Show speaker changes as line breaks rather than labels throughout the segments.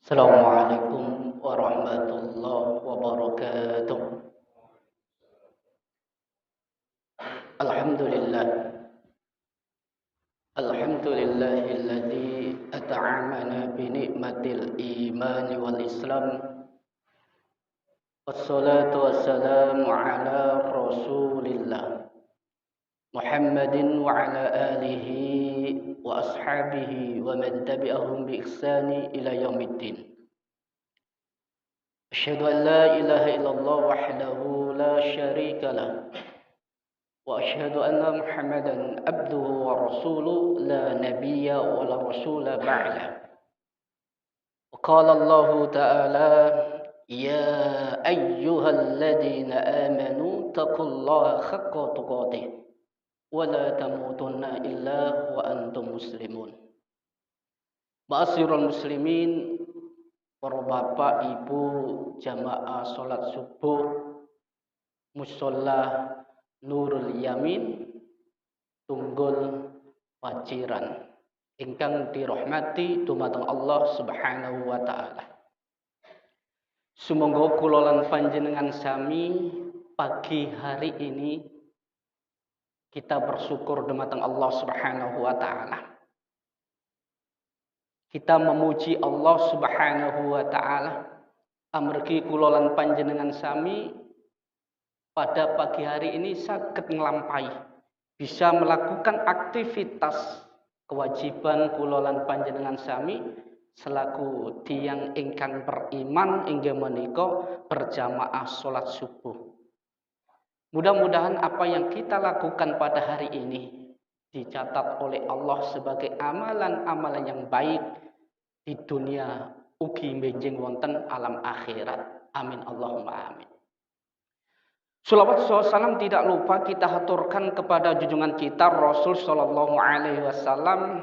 Assalamualaikum warahmatullahi wabarakatuh. Alhamdulillah. Alhamdulillahilladzi at'amana bi ni'matil iman wal islam. Wassalatu wassalamu ala Rasulillah Muhammadin wa ala alihi wa ashabihi wa man tabi'ahum bi ihsani ila yaumiddin. Asyhadu an la ilaha illallah wahdahu la syarika lah. وأشهد أن محمدا عبده ورسوله لا نبي ولا رسول بعده. وقال الله تعالى يا أيها الذين آمنوا اتقوا الله حق تقاته ولا تموتن إلا وأنتم مسلمون. Ma'asyiral muslimin, para bapak, ibu, jamaah salat subuh musholla Nurul Yamin Tunggul Paciran ingkang dirahmati dumateng Allah Subhanahu wa taala. Sumangga kula lan panjenengan sami pagi hari ini kita bersyukur dumateng Allah Subhanahu wa taala. Kita memuji Allah Subhanahu wa taala amargi kula lan panjenengan sami pada pagi hari ini saged nglampahi, bisa melakukan aktivitas kewajiban kula lan panjenengan sami selaku tiyang ingkang beriman inggih menika berjamaah salat subuh. Mudah-mudahan apa yang kita lakukan pada hari ini dicatat oleh Allah sebagai amalan-amalan yang baik di dunia ugi benjing wonten alam akhirat. Amin Allahumma amin. Shalawat salam tidak lupa kita haturkan kepada junjungan kita Rasul Shallallahu Alaihi Wasallam.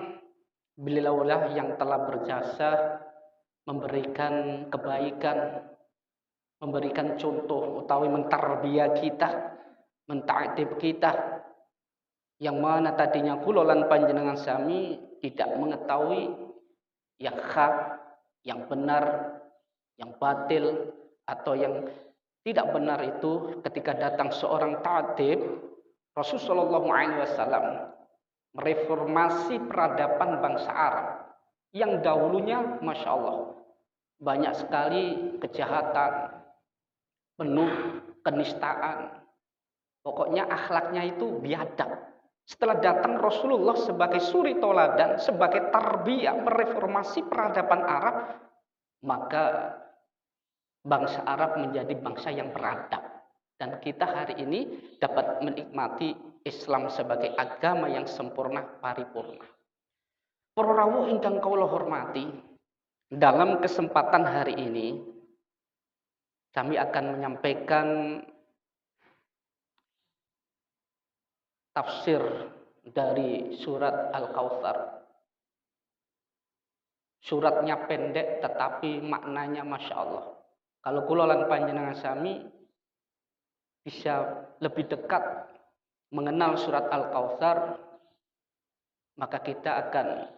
Beliaulah yang telah berjasa memberikan kebaikan, memberikan contoh utawi mentarbiyah kita, mentadib kita, yang mana tadinya kula lan panjenengan sami tidak mengetahui yang hak, yang benar, yang batil atau yang tidak benar itu. Ketika datang seorang ta'dib, Rasulullah SAW mereformasi peradaban bangsa Arab yang dahulunya Masya Allah banyak sekali kejahatan, penuh kenistaan, pokoknya akhlaknya itu biadab. Setelah datang Rasulullah sebagai suri toladan, sebagai tarbiyah mereformasi peradaban Arab, maka bangsa Arab menjadi bangsa yang beradab. Dan kita hari ini dapat menikmati Islam sebagai agama yang sempurna paripurna. Para rawuh ingkang kawula hormati, dalam kesempatan hari ini kami akan menyampaikan tafsir dari surat Al-Kautsar. Suratnya pendek tetapi maknanya Masya Allah. Kalau kula lan panjenengan sami bisa lebih dekat mengenal surat Al-Kautsar, maka kita akan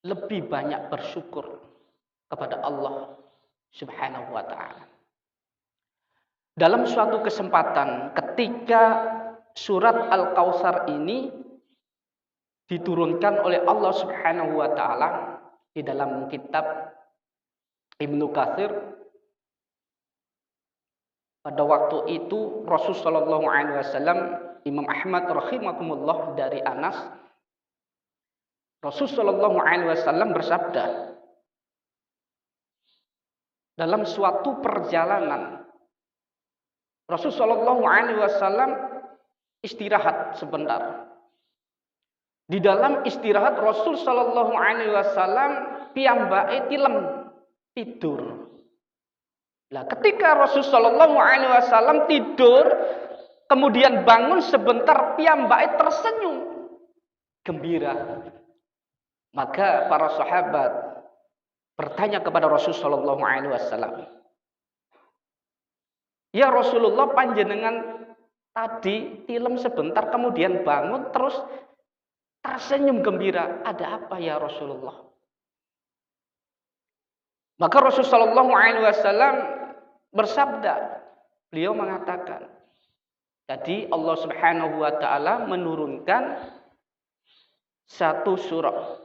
lebih banyak bersyukur kepada Allah Subhanahu wa taala. Dalam suatu kesempatan ketika surat Al-Kautsar ini diturunkan oleh Allah Subhanahu wa taala di dalam kitab Ibnu Katsir, pada waktu itu Rasulullah SAW, Imam Ahmad rahimahumullah dari Anas, Rasulullah SAW bersabda, dalam suatu perjalanan Rasulullah SAW istirahat sebentar. Di dalam istirahat Rasul Sallallahu Alaihi Wasallam piyambake tilem tidur. Nah, ketika Rasul Sallallahu Alaihi Wasallam tidur, kemudian bangun sebentar, piyambake tersenyum gembira. Maka para sahabat bertanya kepada Rasul Sallallahu Alaihi Wasallam, ya Rasulullah, panjenengan tadi tilem sebentar kemudian bangun terus tersenyum gembira, ada apa ya Rasulullah? Maka Rasulullah SAW bersabda, beliau mengatakan, jadi Allah Subhanahu wa taala menurunkan satu surah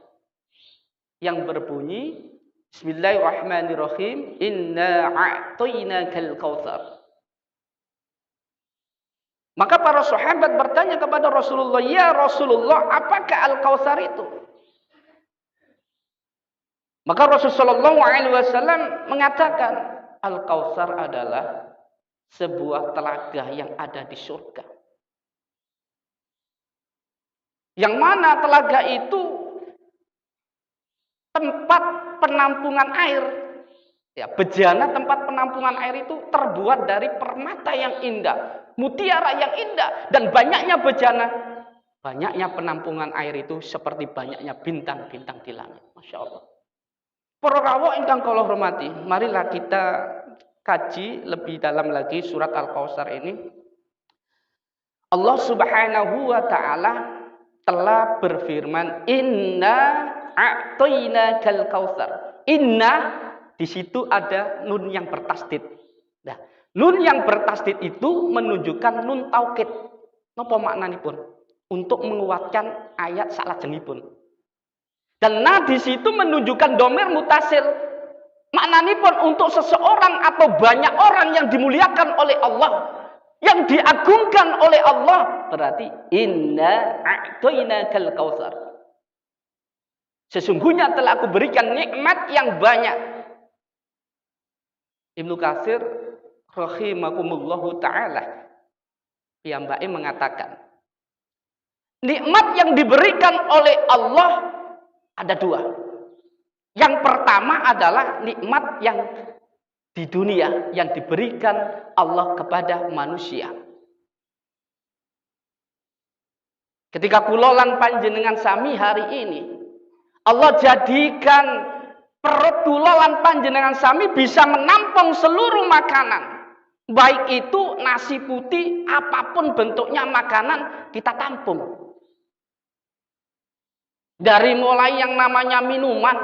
yang berbunyi Bismillahirrahmanirrahim, Inna a'tainakal kautsar. Maka para sahabat bertanya kepada Rasulullah, "Ya Rasulullah, apakah Al-Kautsar itu?" Maka Rasulullah SAW mengatakan, Al-Kautsar adalah sebuah telaga yang ada di surga. Yang mana telaga itu tempat penampungan air. Ya, bejana tempat penampungan air itu terbuat dari permata yang indah, mutiara yang indah, dan banyaknya bejana. Banyaknya penampungan air itu seperti banyaknya bintang-bintang di langit. Masya Allah. Para rawuh ingkang kula hormati, marilah kita kaji lebih dalam lagi surat Al-Kautsar ini. Allah Subhanahu wa taala telah berfirman, Inna a'tainakal kautsar. Inna, di situ ada nun yang bertasdid. Nah, nun yang bertasdid itu menunjukkan nun taukid. Napa maknanipun? Untuk menguatkan ayat salajengipun. Dan nah di situ menunjukkan domir mutasil. Maknanipun untuk seseorang atau banyak orang yang dimuliakan oleh Allah, yang diagungkan oleh Allah, berarti inna a'tainakal kautsar. Sesungguhnya telah aku berikan nikmat yang banyak. Ibnu Katsir rahimakumullahu taala piyambake mengatakan, nikmat yang diberikan oleh Allah ada dua. Yang pertama adalah nikmat yang di dunia yang diberikan Allah kepada manusia. Ketika kulolan panjenengan sami hari ini, Allah jadikan perut kulolan panjenengan sami bisa menampung seluruh makanan. Baik itu nasi putih, apapun bentuknya makanan kita tampung. Dari mulai yang namanya minuman,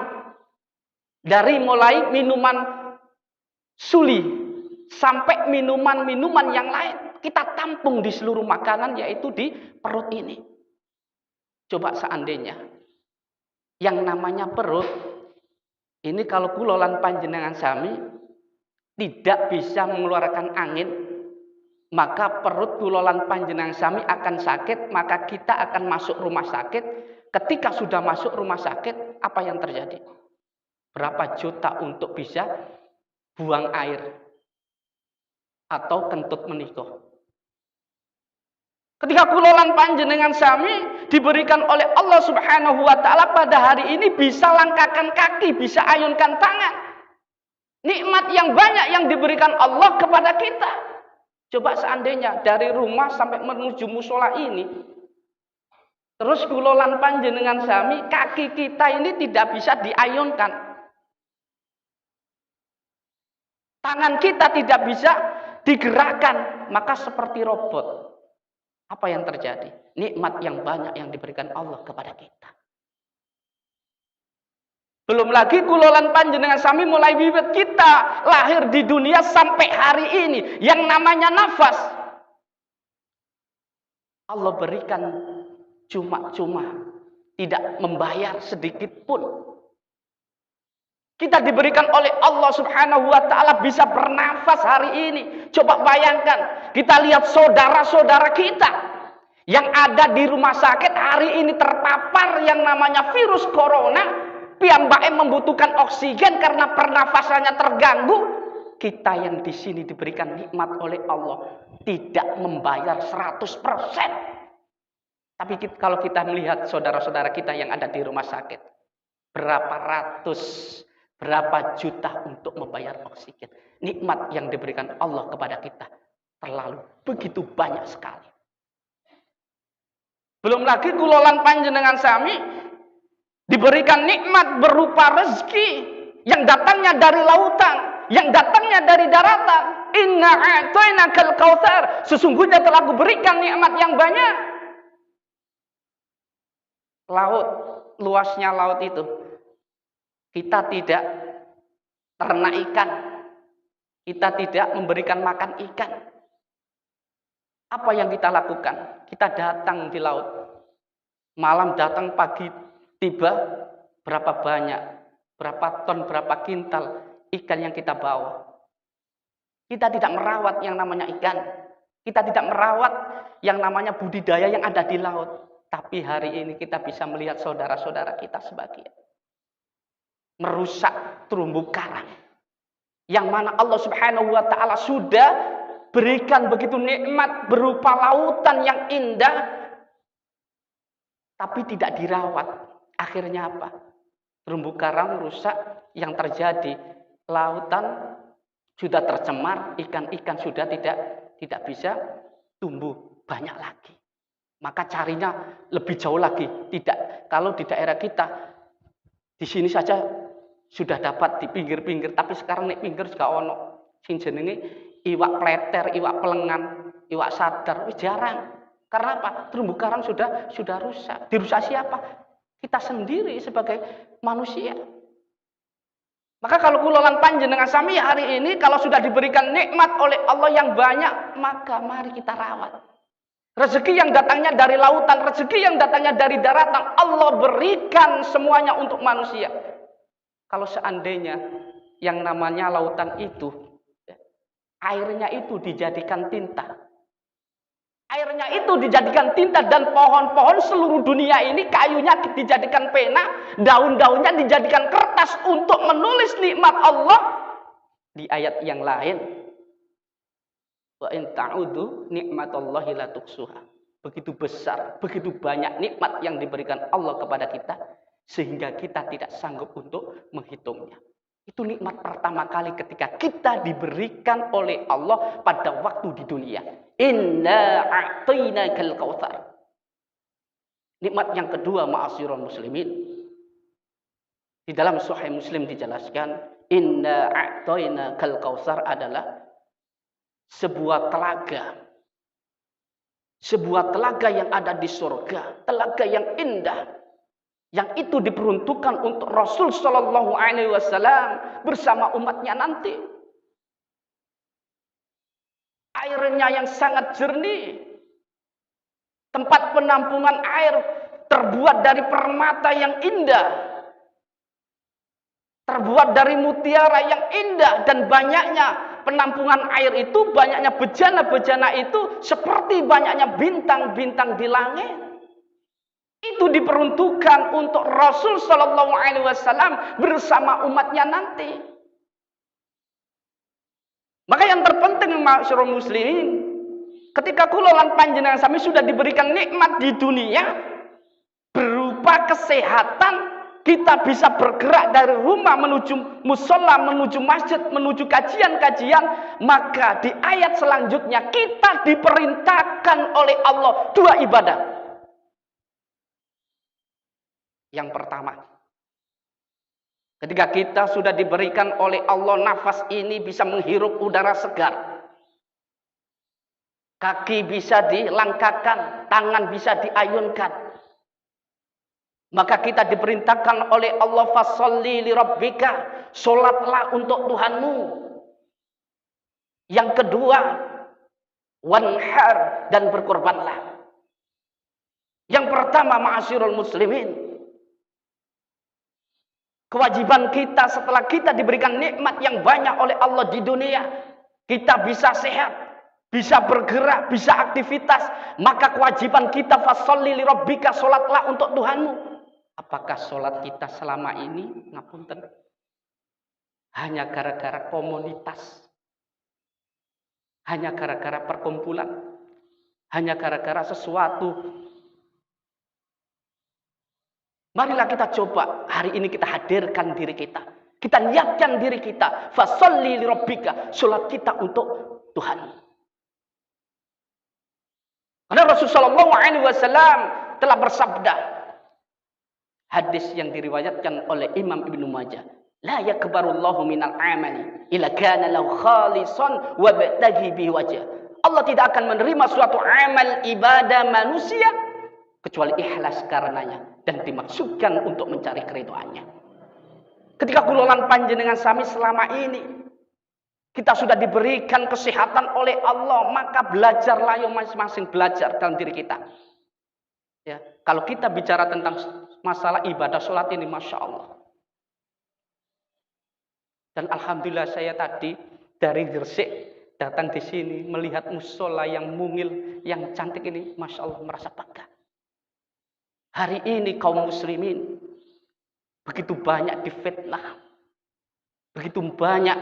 dari mulai minuman suli sampai minuman-minuman yang lain kita tampung di seluruh makanan, yaitu di perut ini. Coba seandainya yang namanya perut ini kalau kulolan panjenengan sami tidak bisa mengeluarkan angin, maka perut kulolan panjenengan sami akan sakit, maka kita akan masuk rumah sakit. Ketika sudah masuk rumah sakit, apa yang terjadi? Berapa juta untuk bisa buang air atau kentut menikah. Ketika kulolan panjenengan sami diberikan oleh Allah Subhanahu wa taala pada hari ini bisa langkahkan kaki, bisa ayunkan tangan. Nikmat yang banyak yang diberikan Allah kepada kita. Coba seandainya dari rumah sampai menuju musola ini, terus kulolan panjenengan sami, kaki kita ini tidak bisa diayunkan. Tangan kita tidak bisa digerakkan, maka seperti robot. Apa yang terjadi? Nikmat yang banyak yang diberikan Allah kepada kita. Belum lagi kulolan panjenengan sami mulai wiwit kita lahir di dunia sampai hari ini, yang namanya nafas, Allah berikan cuma-cuma, tidak membayar sedikit pun. Kita diberikan oleh Allah Subhanahu wa taala bisa bernafas hari ini. Coba bayangkan, kita lihat saudara-saudara kita yang ada di rumah sakit hari ini terpapar yang namanya virus corona, piyambake membutuhkan oksigen karena pernafasannya terganggu. Kita yang di sini diberikan nikmat oleh Allah tidak membayar 100%. Tapi kalau kita melihat saudara-saudara kita yang ada di rumah sakit, berapa ratus, berapa juta untuk membayar oksigen. Nikmat yang diberikan Allah kepada kita terlalu begitu banyak sekali. Belum lagi kulolan panjenengan sami diberikan nikmat berupa rezeki yang datangnya dari lautan, yang datangnya dari daratan. Inna a'tainakal kautsar. Sesungguhnya telah kuberikan nikmat yang banyak. Laut, luasnya laut itu kita tidak ternak ikan. Kita tidak memberikan makan ikan. Apa yang kita lakukan? Kita datang di laut. Malam datang, pagi tiba, berapa banyak, berapa ton, berapa kintal ikan yang kita bawa. Kita tidak merawat yang namanya ikan. Kita tidak merawat yang namanya budidaya yang ada di laut. Tapi hari ini kita bisa melihat saudara-saudara kita sebagian merusak terumbu karang. Yang mana Allah Subhanahu wa taala sudah berikan begitu nikmat berupa lautan yang indah, tapi tidak dirawat. Akhirnya apa? Terumbu karang rusak, yang terjadi lautan sudah tercemar, ikan-ikan sudah tidak bisa tumbuh banyak lagi. Maka carinya lebih jauh lagi. Tidak, kalau di daerah kita di sini saja sudah dapat di pinggir-pinggir, tapi sekarang nek pinggir juga ono sing jenenge iwak pleter, iwak pelengan, iwak sadar, jarang. Karena apa? Terumbu karang sudah rusak. Dirusak siapa? Kita sendiri sebagai manusia. Maka kalau kulolan panjenengan sami hari ini, kalau sudah diberikan nikmat oleh Allah yang banyak, maka mari kita rawat. Rezeki yang datangnya dari lautan, rezeki yang datangnya dari daratan, Allah berikan semuanya untuk manusia. Kalau seandainya yang namanya lautan itu, airnya itu dijadikan tinta. Airnya itu dijadikan tinta, dan pohon-pohon seluruh dunia ini kayunya dijadikan pena, daun-daunnya dijadikan kertas untuk menulis nikmat Allah. Di ayat yang lain, wa in ta'udu nikmatallahi la tuhsuha. Begitu besar, begitu banyak nikmat yang diberikan Allah kepada kita, sehingga kita tidak sanggup untuk menghitungnya. Itu nikmat pertama kali ketika kita diberikan oleh Allah pada waktu di dunia. Inna a'tainakal kautsar. Nikmat yang kedua, ma'asyiral muslimin. Di dalam Sahih Muslim dijelaskan, inna a'tainakal kautsar adalah sebuah telaga. Sebuah telaga yang ada di surga, telaga yang indah. Yang itu diperuntukkan untuk Rasul Shallallahu Alaihi Wasallam bersama umatnya nanti. Airnya yang sangat jernih, tempat penampungan air terbuat dari permata yang indah, terbuat dari mutiara yang indah, dan banyaknya penampungan air itu, banyaknya bejana-bejana itu seperti banyaknya bintang-bintang di langit. Itu diperuntukkan untuk Rasul Shallallahu Alaihi Wasallam bersama umatnya nanti. Maka yang terpenting, ma'asyiral muslimin, ketika kulolan panjenengan sami sudah diberikan nikmat di dunia berupa kesehatan, kita bisa bergerak dari rumah menuju musola, menuju masjid, menuju kajian-kajian, maka di ayat selanjutnya kita diperintahkan oleh Allah dua ibadah. Yang pertama, ketika kita sudah diberikan oleh Allah nafas ini bisa menghirup udara segar, kaki bisa dilangkahkan, tangan bisa diayunkan, maka kita diperintahkan oleh Allah, fasholli li rabbika, sholatlah untuk Tuhanmu. Yang kedua, wanhar, dan berkorbanlah. Yang pertama, ma'asyiral muslimin, kewajiban kita setelah kita diberikan nikmat yang banyak oleh Allah di dunia, kita bisa sehat, bisa bergerak, bisa aktivitas, maka kewajiban kita, fasholli li rabbika, sholatlah untuk Tuhanmu. Apakah sholat kita selama ini, ngapunten, hanya gara-gara komunitas, hanya gara-gara perkumpulan, hanya gara-gara sesuatu? Marilah kita coba hari ini, kita hadirkan diri kita, kita niatkan diri kita, fasholli li rabbika, salat kita untuk Tuhan. Karena Rasulullah SAW telah bersabda, hadis yang diriwayatkan oleh Imam Ibnu Majah, la yakbarullahu minal amali illa kana lahu khalisan wa ba'taghi bi wajh. Allah tidak akan menerima suatu amal ibadah manusia kecuali ikhlas karenanya dan dimaksudkan untuk mencari keridhaannya. Ketika kulolan panjenengan sami selama ini kita sudah diberikan kesehatan oleh Allah, maka belajarlah yo masing-masing belajar dalam diri kita. Ya, kalau kita bicara tentang masalah ibadah sholat ini, masya Allah. Dan alhamdulillah saya tadi dari Gresik datang di sini melihat musola yang mungil, yang cantik ini, masya Allah merasa bangga. Hari ini kaum muslimin begitu banyak difitnah, begitu banyak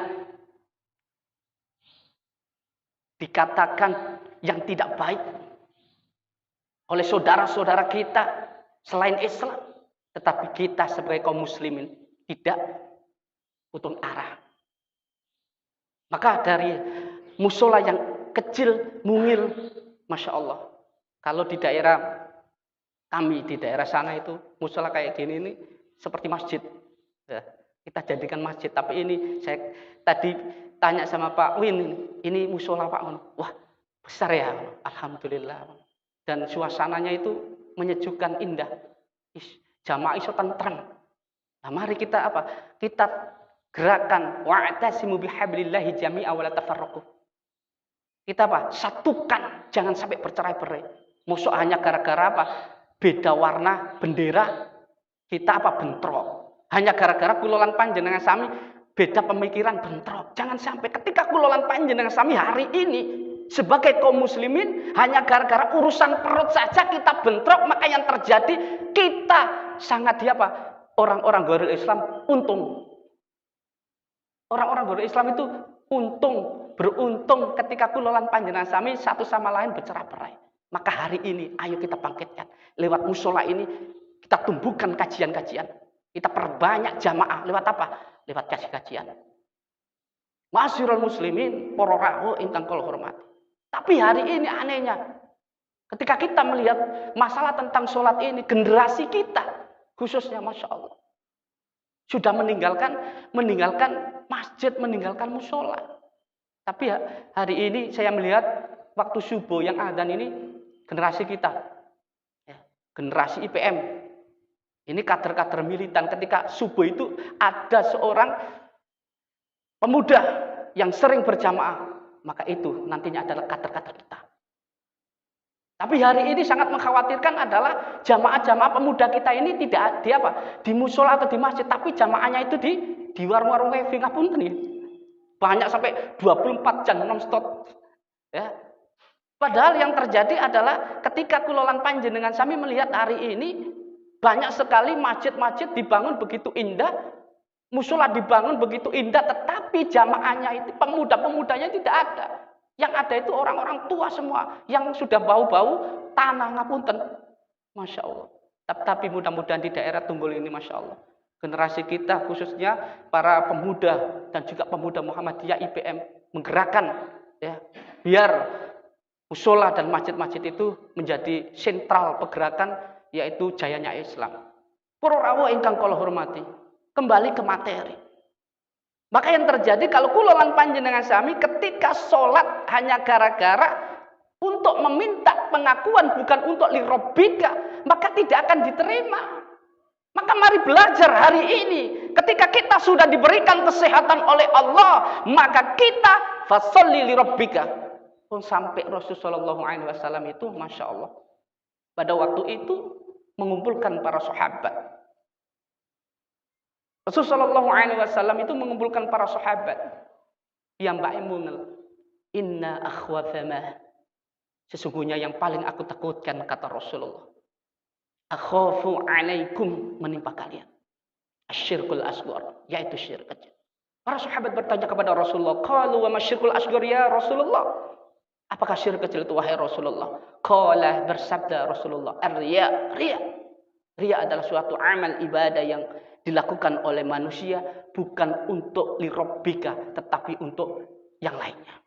dikatakan yang tidak baik oleh saudara-saudara kita selain Islam, tetapi kita sebagai kaum muslimin tidak putus arah. Maka dari musola yang kecil, mungil, masya Allah. Kalau di daerah kami, di daerah sana itu musola kayak gini ini seperti masjid. Ya, kita jadikan masjid. Tapi ini saya tadi tanya sama Pak Win, ini musola Pak. Wah, besar ya, alhamdulillah. Dan suasananya itu menyejukkan, indah. Jamaah iso tentrem. Nah, mari kita apa? Kita gerakan wa'tasimu bihablillahi jami'a wa la tafarraqu. Kita apa? Satukan, jangan sampai bercerai-berai. Musuh hanya gara-gara apa? Beda warna bendera, kita apa? Bentrok. Hanya gara-gara kulolan panjenengan sami beda pemikiran, bentrok. Jangan sampai ketika kulolan panjenengan sami hari ini sebagai kaum muslimin hanya gara-gara urusan perut saja kita bentrok, maka yang terjadi kita sangat apa? Orang-orang ghairul Islam untung. Orang-orang ghairul Islam itu beruntung ketika kulolan panjenengan sami satu sama lain bercerai-berai. Maka hari ini ayo kita bangkitkan. Lewat musola ini kita tumbuhkan kajian-kajian. Kita perbanyak jamaah. Lewat apa? Lewat kajian. Ma'asyiral muslimin, para rawuh ingkang kula hormati. Tapi hari ini anehnya, ketika kita melihat masalah tentang sholat ini, generasi kita, khususnya masya Allah, sudah meninggalkan masjid, meninggalkan musola. Tapi hari ini saya melihat waktu subuh yang adzan ini, generasi kita, ya, generasi IPM, ini kader-kader militan, ketika subuh itu ada seorang pemuda yang sering berjamaah, maka itu nantinya adalah kader-kader kita. Tapi hari ini sangat mengkhawatirkan adalah jamaah-jamaah pemuda kita ini tidak di musola atau di masjid, tapi jamaahnya itu di warung-warung wifi, ngapunten ya. Banyak sampai 24 jam non-stop. Ya. Padahal yang terjadi adalah ketika kulolan panjenengan sami melihat hari ini banyak sekali masjid-masjid dibangun begitu indah, musola dibangun begitu indah, tetapi jamaahnya itu pemuda-pemudanya tidak ada. Yang ada itu orang-orang tua semua yang sudah bau-bau tanah, ngapunten. Masya Allah. Tapi mudah-mudahan di daerah Tunggul ini, masya Allah, generasi kita khususnya para pemuda dan juga pemuda Muhammadiyah IPM menggerakkan, ya, biar musola dan masjid-masjid itu menjadi sentral pergerakan, yaitu jayanya Islam. Para rawuh ingkang kula hormati, kembali ke materi. Maka yang terjadi kalau kulolan panjenengan sami ketika sholat hanya gara-gara untuk meminta pengakuan bukan untuk lirabbika, maka tidak akan diterima. Maka mari belajar hari ini. Ketika kita sudah diberikan kesehatan oleh Allah, maka kita fasholli lirabbika. Pun sampai Rasulullah SAW itu, masya Allah, pada waktu itu mengumpulkan para sahabat. Rasulullah SAW itu mengumpulkan para sahabat. Yang ba'imunal. Inna akhwafama. Sesungguhnya yang paling aku takutkan, kata Rasulullah, akhafu alaikum, menimpa kalian, asyirkul asghar, yaitu syirik kecil. Para sahabat bertanya kepada Rasulullah, qalu wa masyirkul asghar ya Rasulullah? Apakah syirik kecil itu wahai Rasulullah? Qala, bersabda Rasulullah, ar-riya. Riya adalah suatu amal ibadah yang dilakukan oleh manusia bukan untuk lirabbika, tetapi untuk yang lainnya.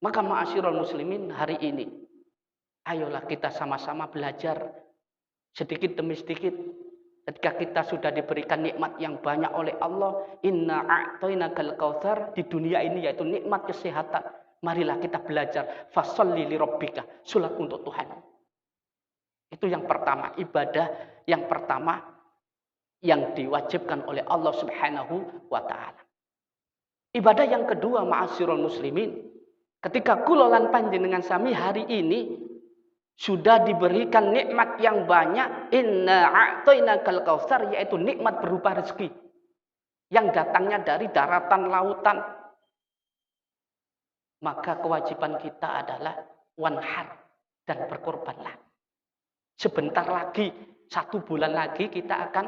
Maka ma'asyiral muslimin, hari ini ayolah kita sama-sama belajar sedikit demi sedikit. Ketika kita sudah diberikan nikmat yang banyak oleh Allah, inna a'tainakal kautsar, di dunia ini yaitu nikmat kesehatan, marilah kita belajar fasholli lirabbika, salat untuk Tuhan. Itu yang pertama, ibadah yang pertama yang diwajibkan oleh Allah Subhanahu wa taala. Ibadah yang kedua, ma'asyiral muslimin, ketika kula lan panjenengan sami hari ini sudah diberikan nikmat yang banyak, inna a'tainakal kautsar, yaitu nikmat berupa rezeki yang datangnya dari daratan, lautan. Maka kewajiban kita adalah wanhar, dan berkorbanlah. Sebentar lagi, 1 bulan lagi kita akan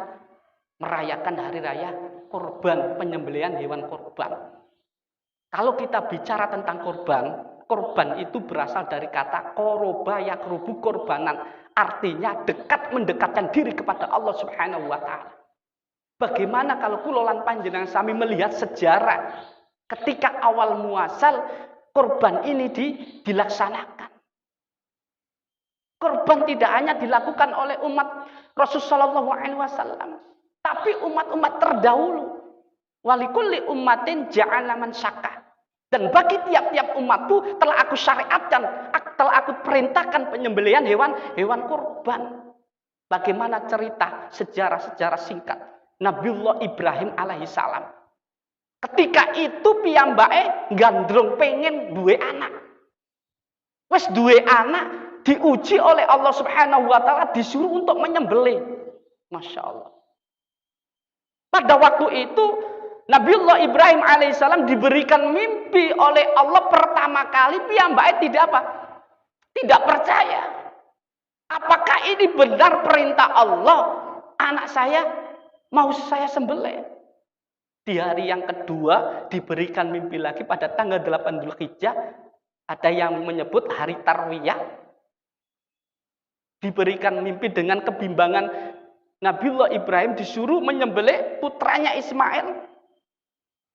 merayakan hari raya korban, penyembelihan hewan korban. Kalau kita bicara tentang korban itu berasal dari kata koroba yakrubu korbanan. Artinya dekat, mendekatkan diri kepada Allah Subhanahu wa taala. Bagaimana kalau kula lan panjenengan sami melihat sejarah ketika awal muasal korban ini dilaksanakan. Korban tidak hanya dilakukan oleh umat Rasulullah SAW, tapi umat-umat terdahulu. Walikulli ummatin ja'ala man syakah. Dan bagi tiap-tiap umatku telah aku syariatkan, telah aku perintahkan penyembelihan hewan korban. Bagaimana cerita sejarah-sejarah singkat Nabiullah Ibrahim alaihissalam. Ketika itu piyambake gandrung pengen duwe anak. Wes duwe anak, diuji oleh Allah Subhanahu wa taala, disuruh untuk menyembelih. Masya Allah. Pada waktu itu Nabiullah Ibrahim alaihissalam diberikan mimpi oleh Allah pertama kali, piyambake tidak apa? Tidak percaya. Apakah ini benar perintah Allah? Anak saya mau saya sembelih. Di hari yang kedua diberikan mimpi lagi pada tanggal 8 Dzulhijjah. Ada yang menyebut hari Tarwiyah. Diberikan mimpi dengan kebimbangan Nabiullah Ibrahim disuruh menyembelih putranya Ismail.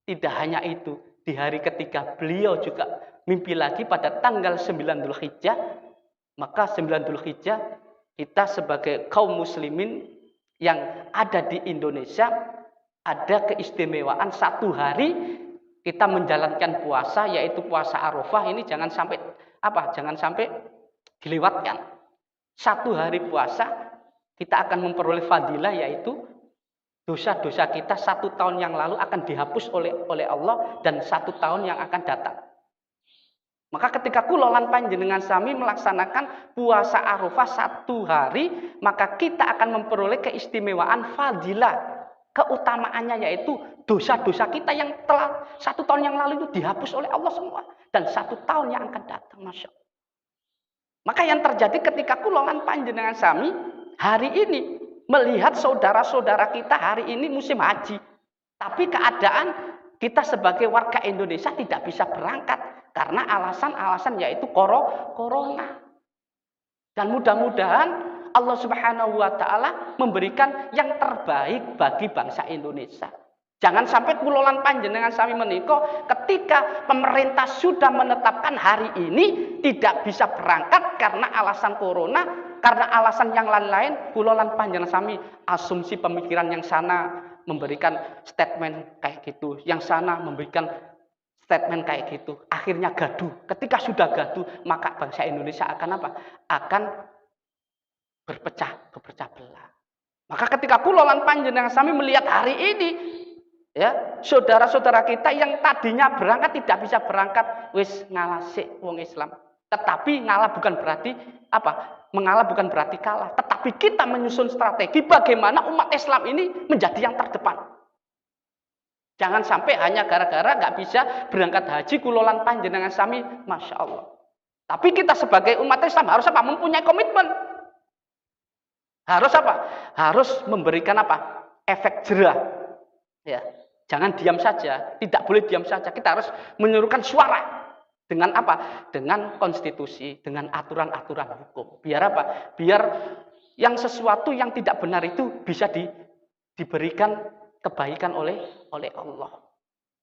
Tidak hanya itu, di hari ketiga beliau juga mimpi lagi pada tanggal 9 Dzulhijjah. Maka 9 Dzulhijjah kita sebagai kaum muslimin yang ada di Indonesia ada keistimewaan 1 hari kita menjalankan puasa, yaitu puasa Arafah. Ini jangan sampai dilewatkan. 1 hari puasa kita akan memperoleh fadilah, yaitu dosa-dosa kita 1 tahun yang lalu akan dihapus oleh Allah dan 1 tahun yang akan datang. Maka ketika kula lan panjenengan sami melaksanakan puasa Arafah 1 hari, maka kita akan memperoleh keistimewaan fadilah. Keutamaannya yaitu dosa-dosa kita yang telah 1 tahun yang lalu itu dihapus oleh Allah semua. Dan 1 tahun yang akan datang. Masya Allah. Maka yang terjadi ketika kula lan panjenengan sami hari ini melihat saudara-saudara kita hari ini musim haji. Tapi keadaan kita sebagai warga Indonesia tidak bisa berangkat. Karena alasan-alasan yaitu corona. Dan mudah-mudahan Allah Subhanahu wa taala memberikan yang terbaik bagi bangsa Indonesia. Jangan sampai kula lan panjenengan sami menika ketika pemerintah sudah menetapkan hari ini tidak bisa berangkat karena alasan corona, karena alasan yang lain-lain, kula lan panjenengan sami asumsi pemikiran yang sana memberikan statement kayak gitu, yang sana memberikan statement kayak gitu. Akhirnya gaduh. Ketika sudah gaduh, maka bangsa Indonesia akan apa? Akan berpecah belah. Maka ketika kula lan panjenengan sami melihat hari ini, ya, saudara-saudara kita yang tadinya berangkat tidak bisa berangkat, wis ngalah sik wong Islam. Tetapi ngalah bukan berarti apa? Mengalah bukan berarti kalah, tetapi kita menyusun strategi bagaimana umat Islam ini menjadi yang terdepan. Jangan sampai hanya gara-gara nggak bisa berangkat haji kula lan panjenengan sami, masya Allah. Tapi kita sebagai umat Islam harus apa? Mempunyai komitmen. Harus apa? Harus memberikan apa? Efek jerah. Ya, jangan diam saja. Tidak boleh diam saja. Kita harus menyuruhkan suara. Dengan apa? Dengan konstitusi, dengan aturan-aturan hukum. Biar apa? Biar yang sesuatu yang tidak benar itu bisa diberikan kebaikan oleh Allah.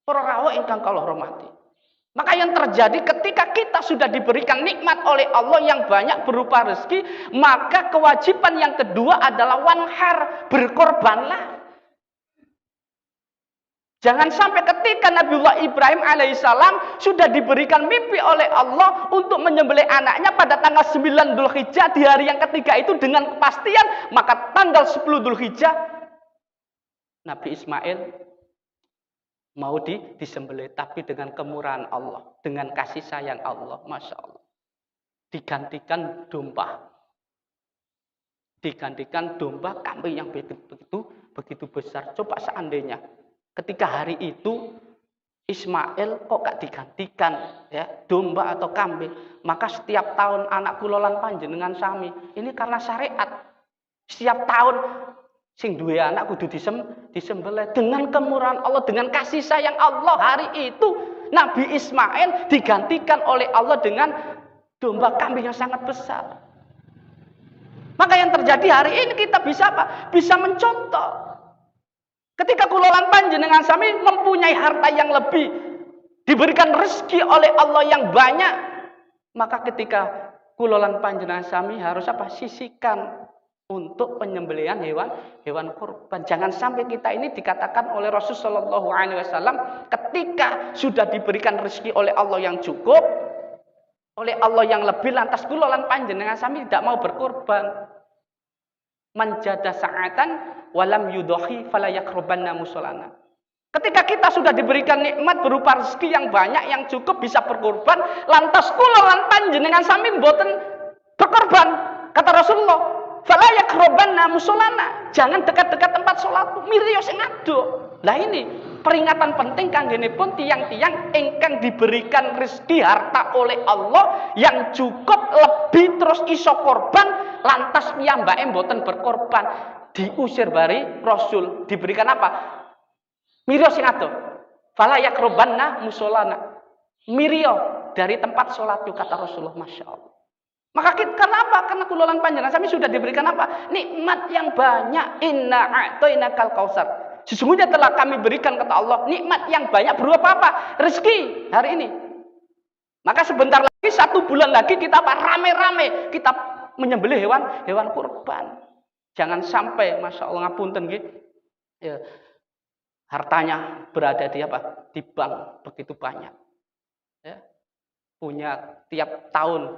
Para rawuh ingkang kula hormati. Maka yang terjadi ketika kita sudah diberikan nikmat oleh Allah yang banyak berupa rezeki, maka kewajiban yang kedua adalah wanhar, berkorbanlah. Jangan sampai ketika Nabiullah Ibrahim alaihissalam sudah diberikan mimpi oleh Allah untuk menyembelih anaknya pada tanggal 9 Dzulhijjah di hari yang ketiga itu dengan kepastian, maka tanggal 10 Dzulhijjah Nabi Ismail mau disembelih, tapi dengan kemurahan Allah, dengan kasih sayang Allah, Masya Allah. Digantikan domba. Digantikan domba, kambing yang begitu besar. Coba seandainya ketika hari itu Ismail kok gak digantikan ya domba atau kambing, maka setiap tahun anak kulolan panjenengan sami. Ini karena syariat. Setiap tahun sing duwe anak kudu disembelih dengan kemurahan Allah, dengan kasih sayang Allah. Hari itu Nabi Ismail digantikan oleh Allah dengan domba kambing yang sangat besar. Maka yang terjadi hari ini kita bisa apa? Bisa mencontoh. Ketika kulolan panjenengan sami mempunyai harta yang lebih, diberikan rezeki oleh Allah yang banyak, maka ketika kulolan panjenengan sami harus apa? Sisihkan untuk penyembelihan hewan kurban. Jangan sampai kita ini dikatakan oleh Rasulullah SAW, ketika sudah diberikan rezeki oleh Allah yang cukup, oleh Allah yang lebih, lantas kulolan panjenengan sami tidak mau berkorban. Manjada sa'atan walam yudohi fala yakrobanna musolana. Ketika kita sudah diberikan nikmat berupa rezeki yang banyak, yang cukup bisa berkorban, lantas kulolan panjenengan sami mboten berkorban. Kata Rasulullah, fala yakrobanna musolana. Jangan dekat-dekat tempat sholat, miriyo sing aduk. Lah ini peringatan penting kanggenipun tiang-tiang ingkang diberikan rezeki harta oleh Allah yang cukup lebih terus iso korban, lantas piyambake mboten berkorban, diusir bari Rasul, diberikan apa? Miryo sing adoh. Fala yakrobanna musolana. Miryo dari tempat sholat, kata Rasulullah, Masya Allah. Maka kenapa? Karena kulolan panjenengan sami sudah diberikan apa? Nikmat yang banyak. Inna a'tainakal kausar. Sesungguhnya telah kami berikan, kata Allah, nikmat yang banyak berupa apa? Rezeki hari ini. Maka sebentar lagi, 1 bulan lagi kita apa? Rame-rame kita menyembelih hewan kurban. Jangan sampai, Masya Allah, ngapunten gitu, ya, hartanya berada di apa? Di bank begitu banyak. Ya. Punya tiap tahun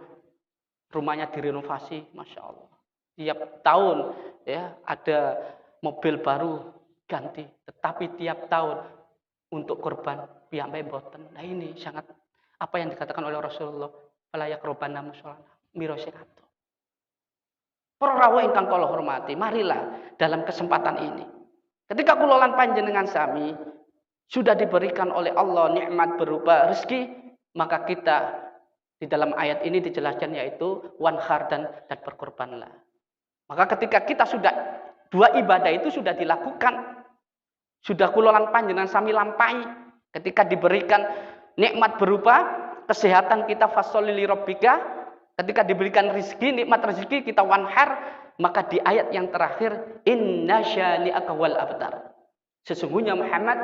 rumahnya direnovasi, Masya Allah. Tiap tahun ya ada mobil baru ganti, tetapi tiap tahun untuk korban piyambake boten. Nah ini sangat apa yang dikatakan oleh Rasulullah, fala yakrobanna musolana, mira sing adoh. Para rawuh ingkang kula hormati, marilah dalam kesempatan ini, ketika kulolan panjenengan sami sudah diberikan oleh Allah nikmat berupa rezeki, maka kita di dalam ayat ini dijelaskan yaitu wanhar dan berkorbanlah. Maka ketika kita sudah dua ibadah itu sudah dilakukan, sudah kulolan panjenengan sami lampahi, ketika diberikan nikmat berupa kesehatan kita fasholli li rabbika, ketika diberikan rezeki, nikmat rezeki kita wanhar, maka di ayat yang terakhir inna syani'aka wal abtar. Sesungguhnya Muhammad,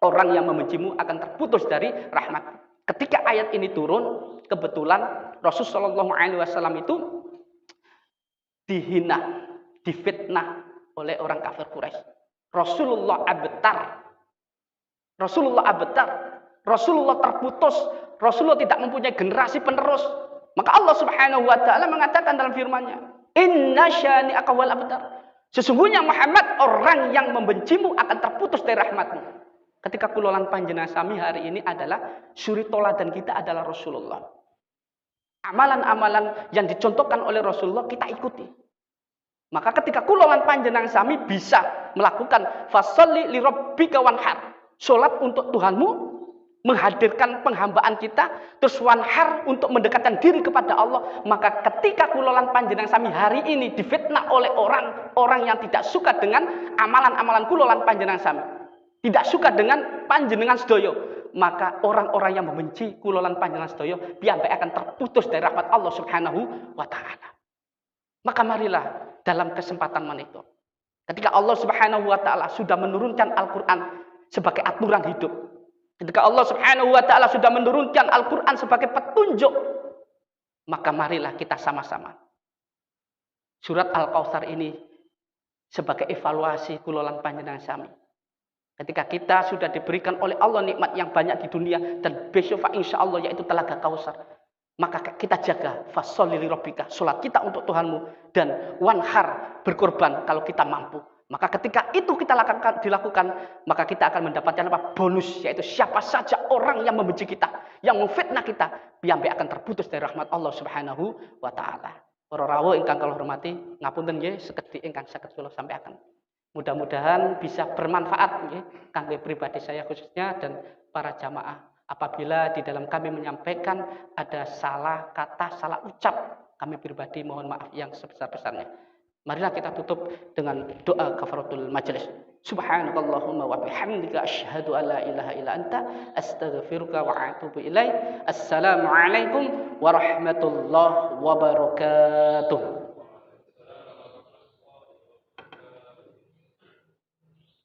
orang yang membencimu akan terputus dari rahmat. Ketika ayat ini turun, kebetulan Rasulullah SAW itu dihina, difitnah oleh orang kafir Quraisy. Rasulullah abtar, Rasulullah terputus, Rasulullah tidak mempunyai generasi penerus. Maka Allah Subhanahu wa taala mengatakan dalam firman-Nya, "Inna syani'aka wal abtar." Sesungguhnya Muhammad, orang yang membencimu akan terputus dari rahmatmu. Ketika kulolan panjenengan sami hari ini adalah suri toladan kita adalah Rasulullah. Amalan-amalan yang dicontohkan oleh Rasulullah kita ikuti. Maka ketika kulolan panjenengan sami bisa melakukan fasholli li rabbika wanhar, salat untuk Tuhanmu, menghadirkan penghambaan kita, terus wanhar untuk mendekatkan diri kepada Allah. Maka ketika kulolan panjenengan sami hari ini difitnah oleh orang yang tidak suka dengan amalan-amalan kulolan panjenengan sami, tidak suka dengan panjenengan sedoyo, maka orang-orang yang membenci kulolan panjenengan sedoyo piyambake akan terputus dari rahmat Allah Subhanahu wa taala. Maka marilah dalam kesempatan menika, ketika Allah Subhanahu wa taala sudah menurunkan Al-Qur'an sebagai aturan hidup, ketika Allah Subhanahu wa taala sudah menurunkan Al-Qur'an sebagai petunjuk, maka marilah kita sama-sama surat Al-Kautsar ini sebagai evaluasi kulolan panjenengan sami. Ketika kita sudah diberikan oleh Allah nikmat yang banyak di dunia dan besok insyaallah yaitu telaga Kautsar, maka kita jaga fasholli li rabbika, salat kita untuk Tuhanmu, dan wanhar berkorban kalau kita mampu. Maka ketika itu kita dilakukan, maka kita akan mendapatkan apa? Bonus, yaitu siapa saja orang yang membenci kita, yang memfitnah kita, piyambak akan terputus dari rahmat Allah Subhanahu wa taala. Para rawuh ingkang kula hormati, ngapunten nggih sekedhik ingkang saged kula sampaikan. Mudah-mudahan bisa bermanfaat nggih kangge pribadi saya khususnya dan para jamaah. Apabila di dalam kami menyampaikan ada salah kata, salah ucap, kami pribadi mohon maaf yang sebesar-besarnya. Marilah kita tutup dengan doa kafaratul majelis. Subhanakallahumma wa bihamdika asyhadu an la ilaha illa anta astaghfiruka wa atubu ilaik. Assalamualaikum warahmatullahi wabarakatuh.